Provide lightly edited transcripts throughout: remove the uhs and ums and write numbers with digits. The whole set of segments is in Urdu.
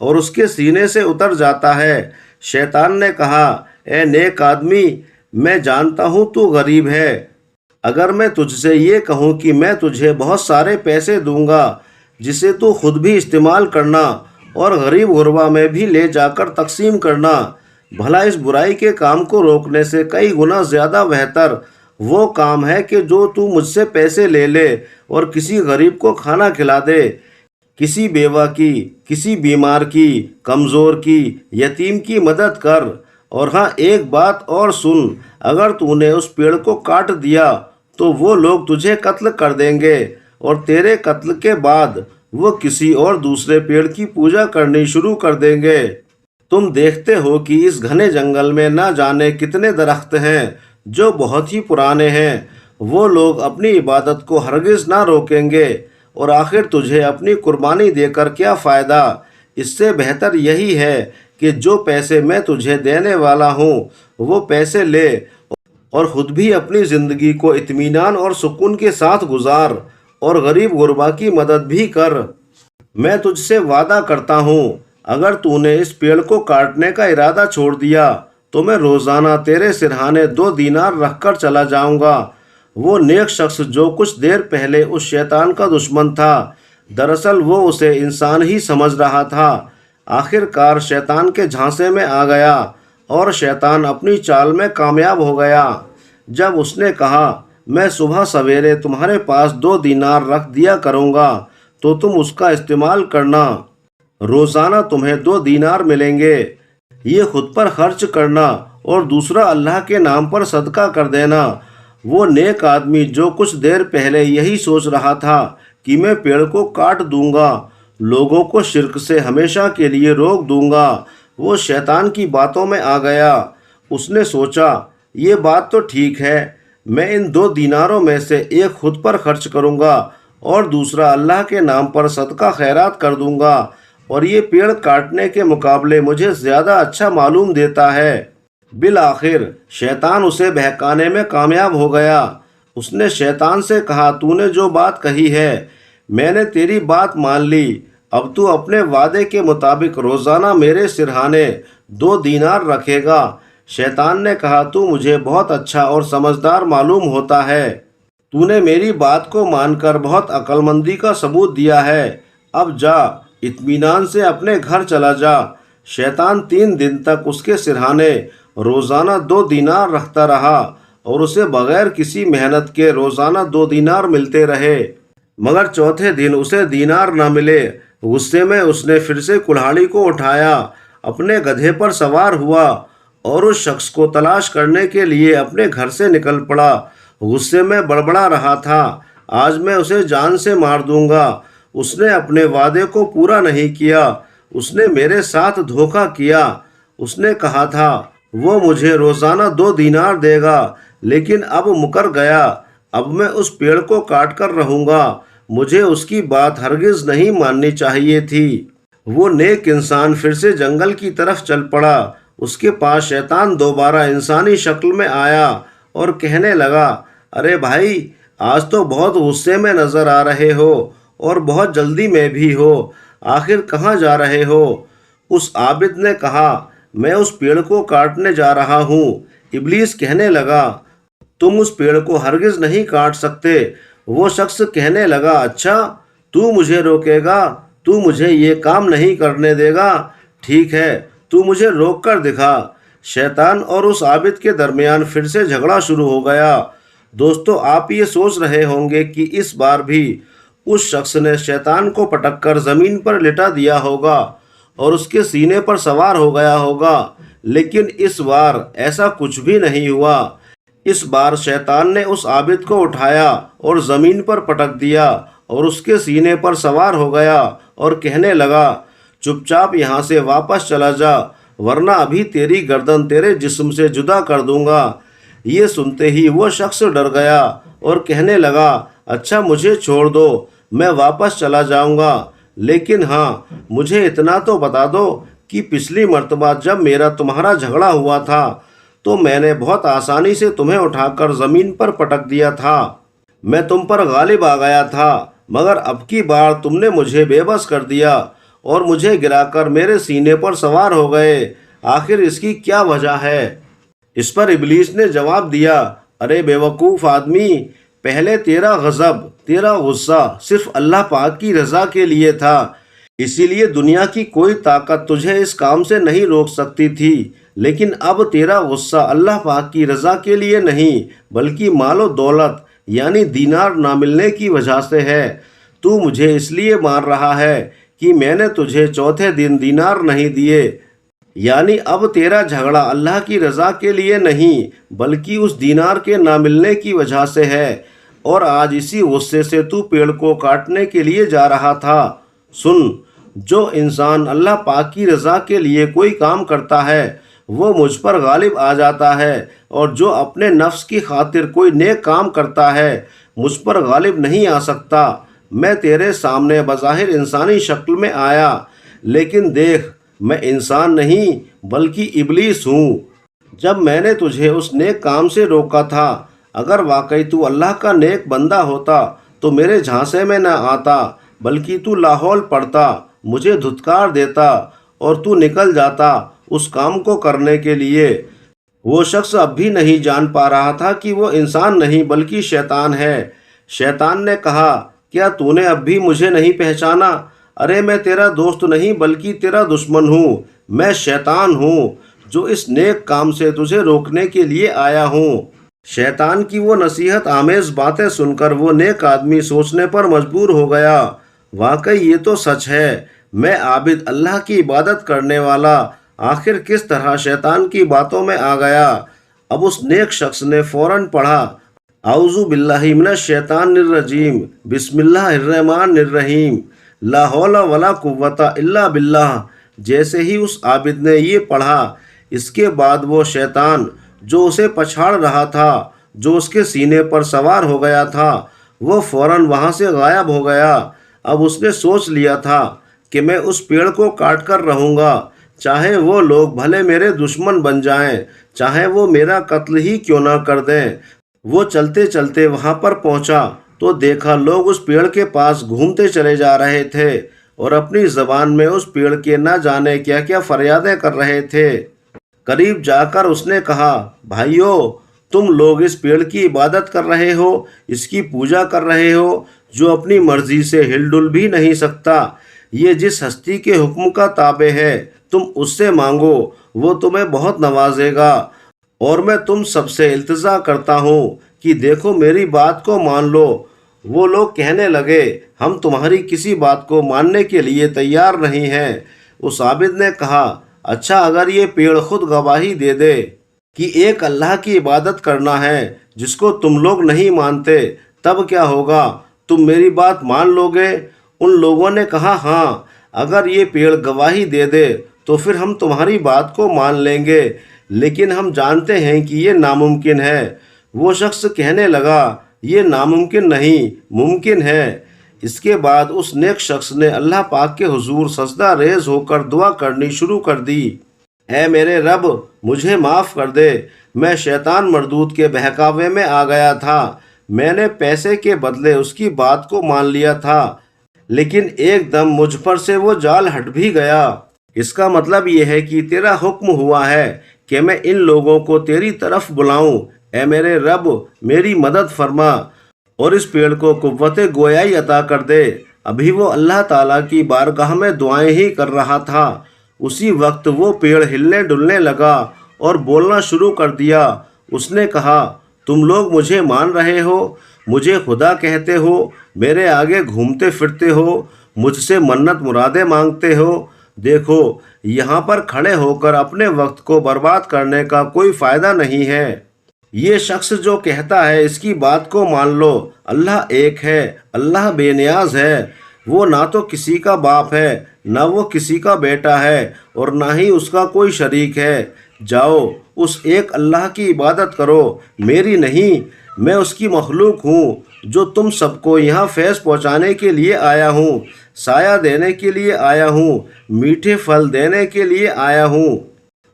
اور اس کے سینے سے اتر جاتا ہے۔ شیطان نے کہا، اے نیک آدمی، میں جانتا ہوں تو غریب ہے۔ اگر میں تجھ سے یہ کہوں کہ میں تجھے بہت سارے پیسے دوں گا جسے تو خود بھی استعمال کرنا اور غریب غربا میں بھی لے جا کر تقسیم کرنا، بھلا اس برائی کے کام کو روکنے سے کئی گنا زیادہ بہتر وہ کام ہے کہ جو تو مجھ سے پیسے لے لے اور کسی غریب کو کھانا کھلا دے، کسی بیوہ کی، کسی بیمار کی، کمزور کی، یتیم کی مدد کر۔ اور ہاں، ایک بات اور سن، اگر تو نے اس پیڑ کو کاٹ دیا تو وہ لوگ تجھے قتل کر دیں گے، اور تیرے قتل کے بعد وہ کسی اور دوسرے پیڑ کی پوجا کرنی شروع کر دیں گے۔ تم دیکھتے ہو کہ اس گھنے جنگل میں نہ جانے کتنے درخت ہیں جو بہت ہی پرانے ہیں، وہ لوگ اپنی عبادت کو ہرگز نہ روکیں گے، اور آخر تجھے اپنی قربانی دے کر کیا فائدہ؟ اس سے بہتر یہی ہے کہ جو پیسے میں تجھے دینے والا ہوں وہ پیسے لے اور خود بھی اپنی زندگی کو اطمینان اور سکون کے ساتھ گزار، اور غریب غربا کی مدد بھی کر۔ میں تجھ سے وعدہ کرتا ہوں، اگر تو نے اس پیڑ کو کاٹنے کا ارادہ چھوڑ دیا تو میں روزانہ تیرے سرہانے 2 دینار رکھ کر چلا جاؤں گا۔ وہ نیک شخص جو کچھ دیر پہلے اس شیطان کا دشمن تھا، دراصل وہ اسے انسان ہی سمجھ رہا تھا، آخر کار شیطان کے جھانسے میں آ گیا اور شیطان اپنی چال میں کامیاب ہو گیا۔ جب اس نے کہا، میں صبح سویرے تمہارے پاس 2 دینار رکھ دیا کروں گا تو تم اس کا استعمال کرنا، روزانہ تمہیں 2 دینار ملیں گے، یہ خود پر خرچ کرنا اور دوسرا اللہ کے نام پر صدقہ کر دینا۔ وہ نیک آدمی جو کچھ دیر پہلے یہی سوچ رہا تھا کہ میں پیڑ کو کاٹ دوں گا، لوگوں کو شرک سے ہمیشہ کے لیے روک دوں گا، وہ شیطان کی باتوں میں آ گیا۔ اس نے سوچا، یہ بات تو ٹھیک ہے، میں ان 2 دیناروں میں سے ایک خود پر خرچ کروں گا اور دوسرا اللہ کے نام پر صدقہ خیرات کر دوں گا، اور یہ پیڑ کاٹنے کے مقابلے مجھے زیادہ اچھا معلوم دیتا ہے۔ بالآخر شیطان اسے بہکانے میں کامیاب ہو گیا۔ اس نے شیطان سے کہا، تو نے جو بات کہی ہے میں نے تیری بات مان لی، اب تو اپنے وعدے کے مطابق روزانہ میرے سرہانے 2 دینار رکھے گا۔ شیطان نے کہا، تو مجھے بہت اچھا اور سمجھدار معلوم ہوتا ہے، تو نے میری بات کو مان کر بہت عقل مندی کا ثبوت دیا ہے، اب جا، اطمینان سے اپنے گھر چلا جا۔ شیطان 3 دن تک اس کے سرہانے روزانہ 2 دینار رکھتا رہا اور اسے بغیر کسی محنت کے روزانہ 2 دینار ملتے رہے، مگر چوتھے دن اسے دینار نہ ملے۔ غصے میں اس نے پھر سے کلہاڑی کو اٹھایا، اپنے گدھے پر سوار ہوا اور اس شخص کو تلاش کرنے کے لیے اپنے گھر سے نکل پڑا۔ غصے میں بڑبڑا رہا تھا، آج میں اسے جان سے مار دوں گا، اس نے اپنے وعدے کو پورا نہیں کیا، اس نے میرے ساتھ دھوکہ کیا، اس نے کہا تھا وہ مجھے روزانہ 2 دینار دے گا، لیکن اب مکر گیا، اب میں اس پیڑ کو کاٹ کر رہوں گا، مجھے اس کی بات ہرگز نہیں ماننی چاہیے تھی۔ وہ نیک انسان پھر سے جنگل کی طرف چل پڑا۔ اس کے پاس شیطان دوبارہ انسانی شکل میں آیا اور کہنے لگا، ارے بھائی، آج تو بہت غصے میں نظر آ رہے ہو اور بہت جلدی میں بھی ہو، آخر کہاں جا رہے ہو؟ اس عابد نے کہا، میں اس پیڑ کو کاٹنے جا رہا ہوں۔ ابلیس کہنے لگا، تم اس پیڑ کو ہرگز نہیں کاٹ سکتے۔ وہ شخص کہنے لگا، اچھا، تو مجھے روکے گا، تو مجھے یہ کام نہیں کرنے دے گا، ٹھیک ہے، تو مجھے روک کر دکھا۔ شیطان اور اس عابد کے درمیان پھر سے جھگڑا شروع ہو گیا۔ دوستو، آپ یہ سوچ رہے ہوں گے کہ اس بار بھی اس شخص نے شیطان کو پٹک کر زمین پر لٹا دیا ہوگا اور اس کے سینے پر سوار ہو گیا ہوگا، لیکن اس بار ایسا کچھ بھی نہیں ہوا۔ اس بار شیطان نے اس عابد کو اٹھایا اور زمین پر پٹک دیا اور اس کے سینے پر سوار ہو گیا اور کہنے لگا، چپ چاپ یہاں سے واپس چلا جا، ورنہ ابھی تیری گردن تیرے جسم سے جدا کر دوں گا۔ یہ سنتے ہی وہ شخص ڈر گیا اور کہنے لگا، اچھا، مجھے چھوڑ دو، میں واپس چلا جاؤں گا، لیکن ہاں، مجھے اتنا تو بتا دو کہ پچھلی مرتبہ جب میرا تمہارا جھگڑا ہوا تھا تو میں نے بہت آسانی سے تمہیں اٹھا کر زمین پر پٹک دیا تھا، میں تم پر غالب آ گیا تھا، مگر اب کی بار تم نے مجھے بے بس کر دیا اور مجھے گرا کر میرے سینے پر سوار ہو گئے، آخر اس کی کیا وجہ ہے؟ اس پر ابلیس نے جواب دیا، ارے بیوقوف آدمی، پہلے تیرا غضب، تیرا غصہ صرف اللہ پاک کی رضا کے لیے تھا، اسی لیے دنیا کی کوئی طاقت تجھے اس کام سے نہیں روک سکتی تھی، لیکن اب تیرا غصہ اللہ پاک کی رضا کے لیے نہیں بلکہ مال و دولت یعنی دینار نہ ملنے کی وجہ سے ہے۔ تو مجھے اس لیے مار رہا ہے کہ میں نے تجھے چوتھے دن دینار نہیں دیے، یعنی اب تیرا جھگڑا اللہ کی رضا کے لیے نہیں بلکہ اس دینار کے نہ ملنے کی وجہ سے ہے، اور آج اسی غصے سے تو پیڑ کو کاٹنے کے لیے جا رہا تھا۔ سن، جو انسان اللہ پاک کی رضا کے لیے کوئی کام کرتا ہے وہ مجھ پر غالب آ جاتا ہے، اور جو اپنے نفس کی خاطر کوئی نیک کام کرتا ہے مجھ پر غالب نہیں آ سکتا۔ میں تیرے سامنے بظاہر انسانی شکل میں آیا، لیکن دیکھ میں انسان نہیں بلکہ ابلیس ہوں۔ جب میں نے تجھے اس نیک کام سے روکا تھا، اگر واقعی تو اللہ کا نیک بندہ ہوتا تو میرے جھانسے میں نہ آتا بلکہ تو لاحول پڑتا، مجھے دھتکار دیتا اور تو نکل جاتا اس کام کو کرنے کے لیے۔ وہ شخص اب بھی نہیں جان پا رہا تھا کہ وہ انسان نہیں بلکہ شیطان ہے۔ شیطان نے کہا، کیا تو نے اب بھی مجھے نہیں پہچانا؟ ارے میں تیرا دوست نہیں بلکہ تیرا دشمن ہوں، میں شیطان ہوں جو اس نیک کام سے تجھے روکنے کے لیے آیا ہوں۔ شیطان کی وہ نصیحت آمیز باتیں سن کر وہ نیک آدمی سوچنے پر مجبور ہو گیا، واقعی یہ تو سچ ہے، میں عابد اللہ کی عبادت کرنے والا آخر کس طرح شیطان کی باتوں میں آ گیا۔ اب اس نیک شخص نے فوراً پڑھا، اعوذ باللہ من الشیطان الرجیم، بسم اللہ الرحمن الرحیم، لا حول ولا قوت الا باللہ۔ جیسے ہی اس عابد نے یہ پڑھا، اس کے بعد وہ شیطان جو اسے پچھاڑ رہا تھا، جو اس کے سینے پر سوار ہو گیا تھا، وہ فوراً وہاں سے غائب ہو گیا۔ اب اس نے سوچ لیا تھا کہ میں اس پیڑ کو کاٹ کر رہوں گا، چاہے وہ لوگ بھلے میرے دشمن بن جائیں، چاہے وہ میرا قتل ہی کیوں نہ کر دیں۔ وہ چلتے چلتے وہاں پر پہنچا تو دیکھا لوگ اس پیڑ کے پاس گھومتے چلے جا رہے تھے اور اپنی زبان میں اس پیڑ کے نہ جانے کیا کیا فریادیں کر رہے تھے۔ قریب جا کر اس نے کہا، بھائیو، تم لوگ اس پیڑ کی عبادت کر رہے ہو، اس کی پوجا کر رہے ہو جو اپنی مرضی سے ہل ڈل بھی نہیں سکتا۔ یہ جس ہستی کے حکم کا تابع ہے تم اس سے مانگو، وہ تمہیں بہت نوازے گا، اور میں تم سب سے التجا کرتا ہوں کہ دیکھو میری بات کو مان لو۔ وہ لوگ کہنے لگے، ہم تمہاری کسی بات کو ماننے کے لیے تیار نہیں ہیں۔ اس عابد نے کہا، اچھا اگر یہ پیڑ خود گواہی دے دے کہ ایک اللہ کی عبادت کرنا ہے جس کو تم لوگ نہیں مانتے، تب کیا ہوگا؟ تم میری بات مان لو گے؟ ان لوگوں نے کہا، ہاں، اگر یہ پیڑ گواہی دے دے تو پھر ہم تمہاری بات کو مان لیں گے، لیکن ہم جانتے ہیں کہ یہ ناممکن ہے۔ وہ شخص کہنے لگا، یہ ناممکن نہیں، ممکن ہے۔ اس کے بعد اس نیک شخص نے اللہ پاک کے حضور سجدہ ریز ہو کر دعا کرنی شروع کر دی، اے میرے رب، مجھے معاف کر دے، میں شیطان مردود کے بہکاوے میں آ گیا تھا، میں نے پیسے کے بدلے اس کی بات کو مان لیا تھا، لیکن ایک دم مجھ پر سے وہ جال ہٹ بھی گیا۔ اس کا مطلب یہ ہے کہ تیرا حکم ہوا ہے کہ میں ان لوگوں کو تیری طرف بلاؤں، اے میرے رب میری مدد فرما اور اس پیڑ کو قوت گویائی عطا کر دے۔ ابھی وہ اللہ تعالیٰ کی بارگاہ میں دعائیں ہی کر رہا تھا، اسی وقت وہ پیڑ ہلنے ڈلنے لگا اور بولنا شروع کر دیا۔ اس نے کہا، تم لوگ مجھے مان رہے ہو، مجھے خدا کہتے ہو، میرے آگے گھومتے پھرتے ہو، مجھ سے منت مرادیں مانگتے ہو، دیکھو یہاں پر کھڑے ہو کر اپنے وقت کو برباد کرنے کا کوئی فائدہ نہیں ہے۔ یہ شخص جو کہتا ہے اس کی بات کو مان لو، اللہ ایک ہے، اللہ بے نیاز ہے، وہ نہ تو کسی کا باپ ہے، نہ وہ کسی کا بیٹا ہے، اور نہ ہی اس کا کوئی شریک ہے۔ جاؤ اس ایک اللہ کی عبادت کرو، میری نہیں، میں اس کی مخلوق ہوں جو تم سب کو یہاں فیض پہنچانے کے لیے آیا ہوں، سایہ دینے کے لیے آیا ہوں، میٹھے پھل دینے کے لیے آیا ہوں۔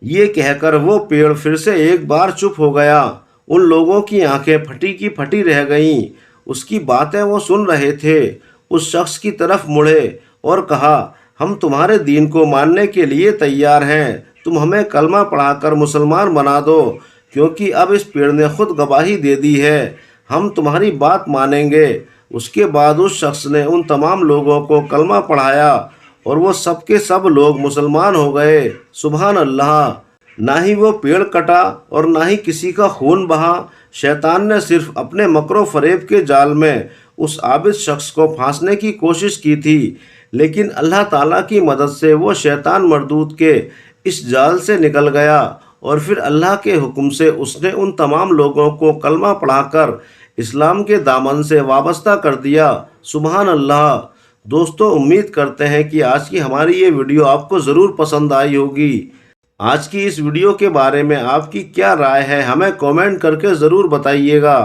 یہ کہہ کر وہ پیڑ پھر سے ایک بار چپ ہو گیا۔ ان لوگوں کی آنکھیں پھٹی کی پھٹی رہ گئیں، اس کی باتیں وہ سن رہے تھے۔ اس شخص کی طرف مڑے اور کہا، ہم تمہارے دین کو ماننے کے لیے تیار ہیں، تم ہمیں کلمہ پڑھا کر مسلمان بنا دو، کیونکہ اب اس پیڑ نے خود گواہی دے دی ہے، ہم تمہاری بات مانیں گے۔ اس کے بعد اس شخص نے ان تمام لوگوں کو کلمہ پڑھایا اور وہ سب کے سب لوگ مسلمان ہو گئے۔ سبحان اللہ! نہ ہی وہ پیڑ کٹا اور نہ ہی کسی کا خون بہا۔ شیطان نے صرف اپنے مکر و فریب کے جال میں اس عابد شخص کو پھانسنے کی کوشش کی تھی، لیکن اللہ تعالیٰ کی مدد سے وہ شیطان مردود کے اس جال سے نکل گیا، اور پھر اللہ کے حکم سے اس نے ان تمام لوگوں کو کلمہ پڑھا کر اسلام کے دامن سے وابستہ کر دیا۔ سبحان اللہ! دوستو، امید کرتے ہیں کہ آج کی ہماری یہ ویڈیو آپ کو ضرور پسند آئی ہوگی۔ آج کی اس ویڈیو کے بارے میں آپ کی کیا رائے ہے، ہمیں کامنٹ کر کے ضرور بتائیے گا۔